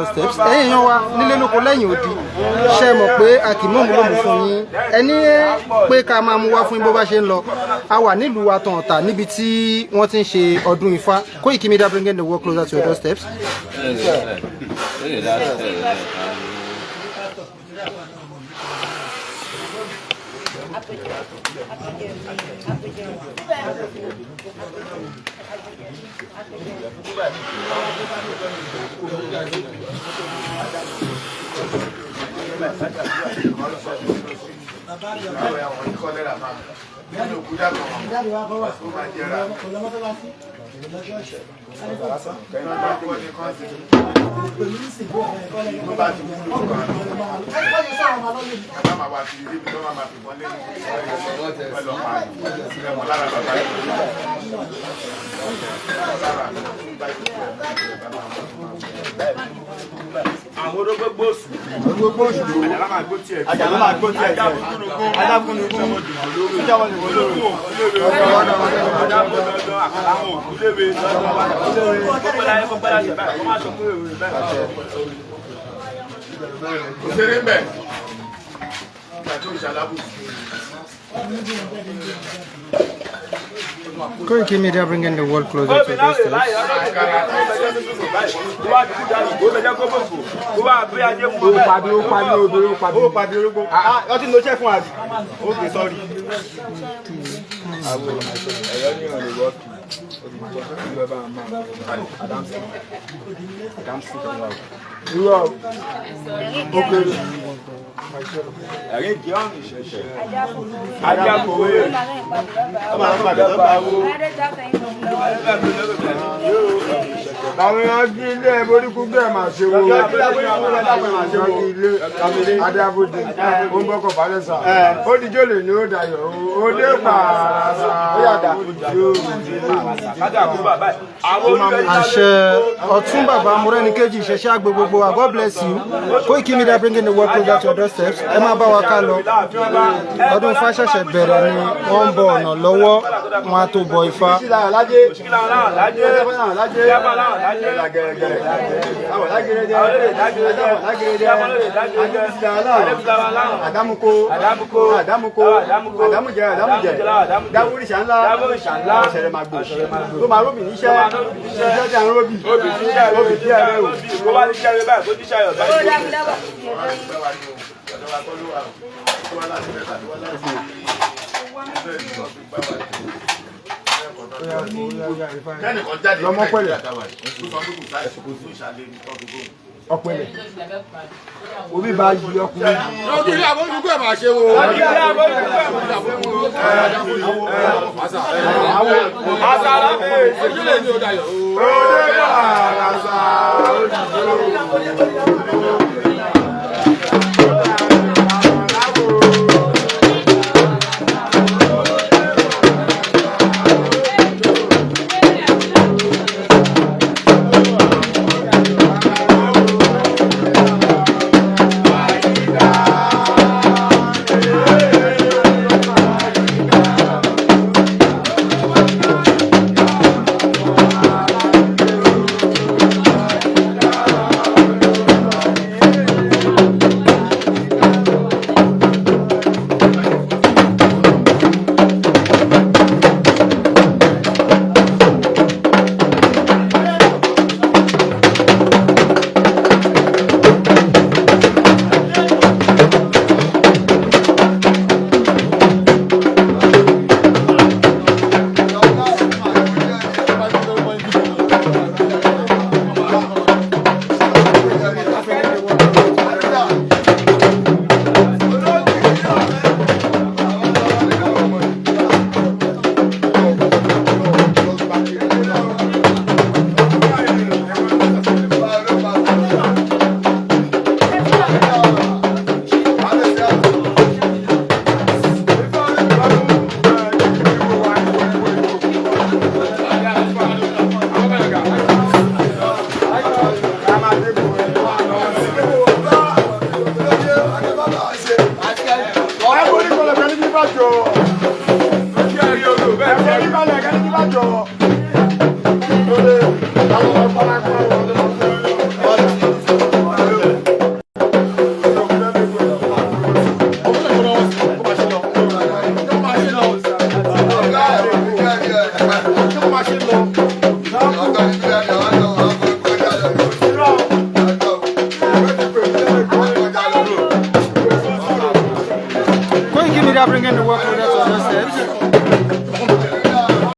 Steps ẹ̀yin wa nílé lóko lẹ́yìn odi ṣe mọ̀ pé a kì í mú òmùlòmù fún yín ẹni pé ká máa mú wá fún yín bó bá ṣe ń lọ a wà nílùú Àtọ̀ǹtà níbi tí wọ́n ti ń ṣe ọdún Ifá Koikimedia bringing the world closer to your doorsteps. Koikimedia bringing the world closer to your doorsteps. Ọ̀tún bàbá Morenikeji Isese gbogbo wa, God bless you. Koikimedia bringing the world closer to your doorsteps. Ẹ máa bá wa ká lọ. Ọdún Ifá ṣẹ̀ṣẹ̀ bẹ̀rẹ̀ ni wọ́n ń bọ ọ̀nà lọ́wọ́ wọn á tó bọ Ifá. Ọ̀pẹ̀lẹ̀ omi bá yí ọkùnrin lójú ní àwọn olùkọ́ ẹ̀ máa ṣe wo àṣàrà ojúlé ní ọ̀dàyọ̀ Koikimedia bringing the work closer to your doorstep.